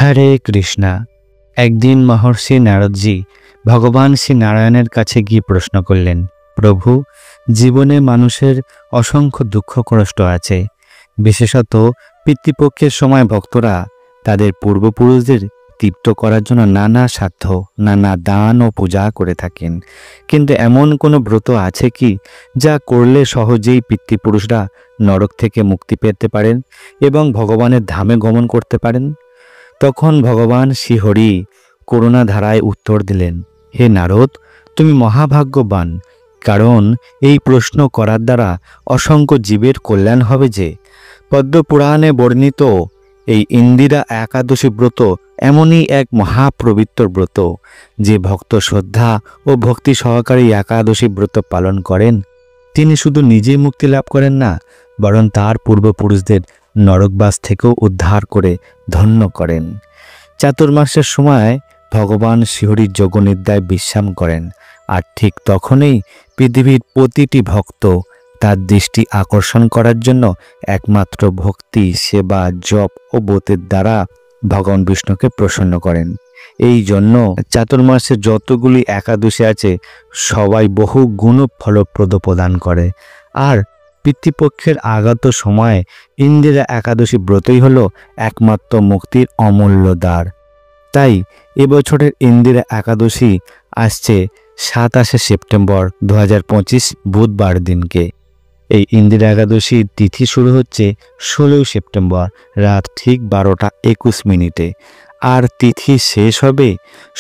হরে কৃষ্ণা। একদিন মহর্ষি নারদজি ভগবান শ্রী নারায়ণের কাছে গিয়ে প্রশ্ন করলেন, প্রভু, জীবনে মানুষের অসংখ্য দুঃখ কষ্ট আছে। বিশেষত পিতৃপক্ষের সময় ভক্তরা তাদের পূর্বপুরুষদের তৃপ্ত করার জন্য নানা সাধ্য, নানা দান ও পূজা করে থাকেন। কিন্তু এমন কোনো ব্রত আছে কি যা করলে সহজেই পিতৃপুরুষরা নরক থেকে মুক্তি পেতে পারেন এবং ভগবানের ধামে গমন করতে পারেন? তখন ভগবান শ্রীহরি করুণা ধারায় উত্তর দিলেন, হে নারদ, তুমি মহাভাগ্যবান, কারণ এই প্রশ্ন করার দ্বারা অসংখ্য জীবের কল্যাণ হবে। যে পদ্মপুরাণে বর্ণিত এই ইন্দিরা একাদশী ব্রত এমনই এক মহাপবিত্র ব্রত, যে ভক্ত শ্রদ্ধা ও ভক্তি সহকারে একাদশী ব্রত পালন করেন তিনি শুধু নিজেই মুক্তি লাভ করেন না, বরং তার পূর্বপুরুষদের নরকবাস থেকেও উদ্ধার করে ধন্য করেন। চাতুর্মাসের সময় ভগবান শ্রীহরি যোগনিদ্রায় বিশ্রাম করেন, আর ঠিক তখনই পৃথিবীর প্রতিটি ভক্ত তার দৃষ্টি আকর্ষণ করার জন্য একমাত্র ভক্তি, সেবা, জপ ও ব্রতের দ্বারা ভগবান বিষ্ণুকে প্রসন্ন করেন। এই জন্য চাতুর্মাসে যতগুলি একাদশী আছে সবাই বহু গুণ ফলপ্রদ প্রদান করে। আর পিতৃপক্ষের আগত সময়ে ইন্দিরা একাদশী ব্রতই হলো একমাত্র মুক্তির অমূল্য দ্বার। তাই এবছরের ইন্দিরা একাদশী আসছে 27শে সেপ্টেম্বর 2025 বুধবার দিনকে। এই ইন্দিরা একাদশীর তিথি শুরু হচ্ছে 16 সেপ্টেম্বর রাত ঠিক 12টা 21 মিনিটে, আর তিথি শেষ হবে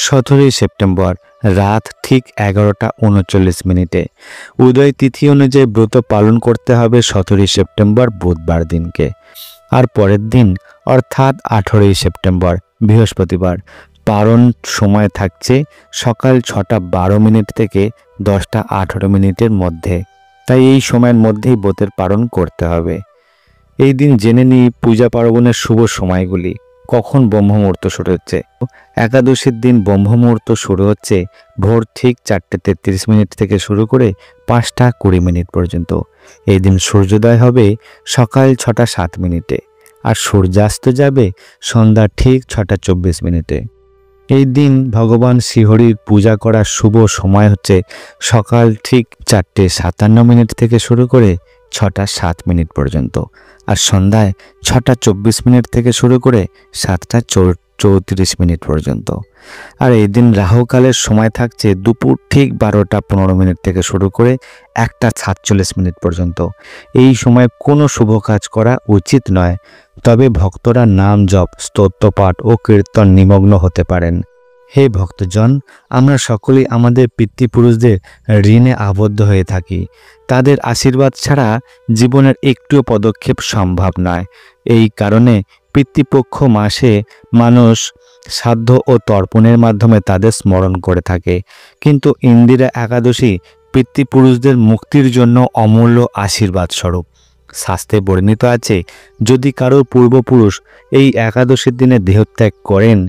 17 সেপ্টেম্বর রাত ঠিক 11টা 39 মিনিটে। উদয় তিথি অনুযায়ী ব্রত পালন করতে হবে 17 সেপ্টেম্বর বুধবার দিনকে। আর পরের দিন অর্থাৎ 18 সেপ্টেম্বর বৃহস্পতিবার পালন সময় থাকছে সকাল 6টা 12 মিনিট থেকে 10টা 18 মিনিটের মধ্যে। তাই এই সময়ের মধ্যেই ব্রতের পালন করতে হবে। এই দিন জেনে নিই পূজা পার্বণের শুভ সময়গুলি। কখন ব্রহ্মমুহূর্ত শুরু হচ্ছে? একাদশীর দিন ব্রহ্মমুহূর্ত শুরু হচ্ছে ভোর ঠিক 4:33 মিনিট থেকে শুরু করে 5টা 20 মিনিট পর্যন্ত। এই দিন সূর্যোদয় হবে সকাল 6টা 7 মিনিটে, আর সূর্যাস্ত যাবে সন্ধ্যা ঠিক 6টা 24 মিনিটে। এই দিন ভগবান শ্রীহরির পূজা করার শুভ সময় হচ্ছে সকাল ঠিক 4:57 মিনিট থেকে শুরু করে 6টা 7 মিনিট পর্যন্ত, আর সন্ধ্যায় 6টা 24 মিনিট থেকে শুরু করে 7টা 34 মিনিট পর্যন্ত। আর এই দিন রাহুকালের সময় থাকছে দুপুর ঠিক 12টা 15 মিনিট থেকে শুরু করে 1টা 47 মিনিট পর্যন্ত। এই সময় কোনো শুভ কাজ করা উচিত নয়, তবে ভক্তরা নাম জপ, স্তোত্রপাঠ ও কীর্তন নিমগ্ন হতে পারেন। হে ভক্তজন, আমরা সকলেই আমাদের পিতৃপুরুষদের ঋণে আবদ্ধ হয়ে থাকি। তাদের আশীর্বাদ ছাড়া জীবনের একটুও পদক্ষেপ সম্ভব নয়। এই কারণে পিতৃপক্ষ মাসে মানুষ শ্রাদ্ধ ও তর্পণের মাধ্যমে তাদের স্মরণ করে থাকে। কিন্তু ইন্দিরা একাদশী পিতৃপুরুষদের মুক্তির জন্য অমূল্য আশীর্বাদ স্বরূপ। শাস্ত্রে বর্ণিত আছে, যদি কারোর পূর্বপুরুষ এই একাদশীর দিনে দেহত্যাগ করেন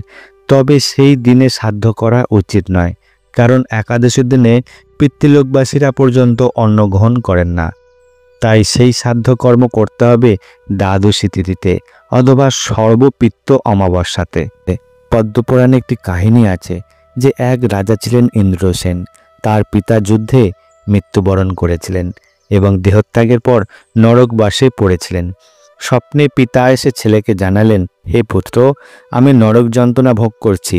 তবে সেই দিনে শ্রাদ্ধ করা উচিত নয়, কারণ একাদশীর দিনে পিতৃলোকবাসীরা পর্যন্ত অন্ন গ্রহণ করেন না। তাই সেই শ্রাদ্ধ কর্ম করতে হবে দ্বাদশী তিথিতে অথবা সর্বপিত্ত অমাবস্যাতে। পদ্মপুরাণে একটি কাহিনী আছে যে এক রাজা ছিলেন ইন্দ্রসেন। তার পিতা যুদ্ধে মৃত্যুবরণ করেছিলেন এবং দেহত্যাগের পর নরকবাসে পড়েছিলেন। স্বপ্নে পিতা এসে ছেলেকে জানালেন, হে পুত্র, আমি নরক যন্ত্রণা ভোগ করছি।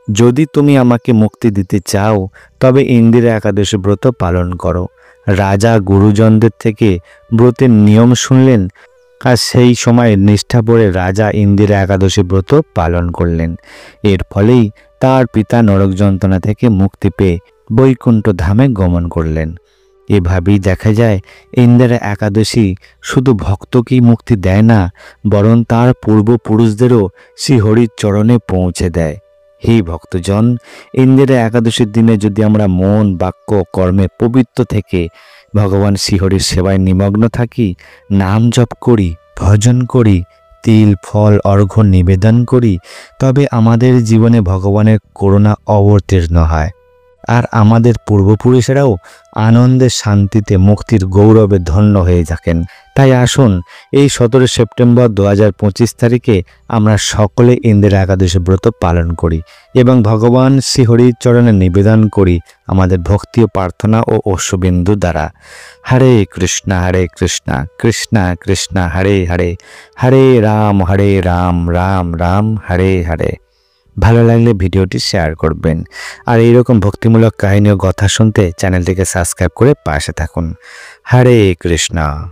যদি তুমি আমাকে মুক্তি দিতে চাও তবে ইন্দিরা একাদশী ব্রত পালন করো। রাজা গুরুজনদের থেকে ব্রতের নিয়ম শুনলেন, আর সেই সময় নিষ্ঠা ভরে রাজা ইন্দিরা একাদশী ব্রত পালন করলেন। এর ফলেই তার পিতা নরক যন্ত্রণা থেকে মুক্তি পেয়ে বৈকুণ্ঠ ধামে গমন করলেন। এভাবেই দেখা যায় ইন্দিরা একাদশী শুধু ভক্তকেই মুক্তি দেয় না, বরং তার পূর্বপুরুষদেরও শ্রীহরির চরণে পৌঁছে দেয়। হে ভক্তজন, ইন্দিরা একাদশীর দিনে যদি আমরা মন, বাক্য, কর্মে পবিত্র থেকে ভগবান শ্রীহরির সেবায় নিমগ্ন থাকি, নাম জপ করি, ভজন করি, তিল ফল অর্ঘ্য নিবেদন করি, তবে আমাদের জীবনে ভগবানের করুণা অবতীর্ণ হয়। আর আমাদের পূর্বপুরুষেরাও আনন্দের শান্তিতে মুক্তির গৌরবে ধন্য হয়ে থাকেন। তাই আসুন এই 17 সেপ্টেম্বর 2025 তারিখে আমরা সকলে ইন্দিরা একাদশী ব্রত পালন করি এবং ভগবান শ্রীহরির চরণে নিবেদন করি আমাদের ভক্তি ও প্রার্থনা ও অশ্ববিন্দু দ্বারা। হরে কৃষ্ণ কৃষ্ণ কৃষ্ণ হরে হরে, হরে রাম রাম রাম হরে হরে। ভালো লাগলে ভিডিওটি শেয়ার করবেন আর এইরকম ভক্তিমূলক কাহিনী ও কথা শুনতে চ্যানেলটিকে সাবস্ক্রাইব করে পাশে থাকুন। হরে কৃষ্ণ।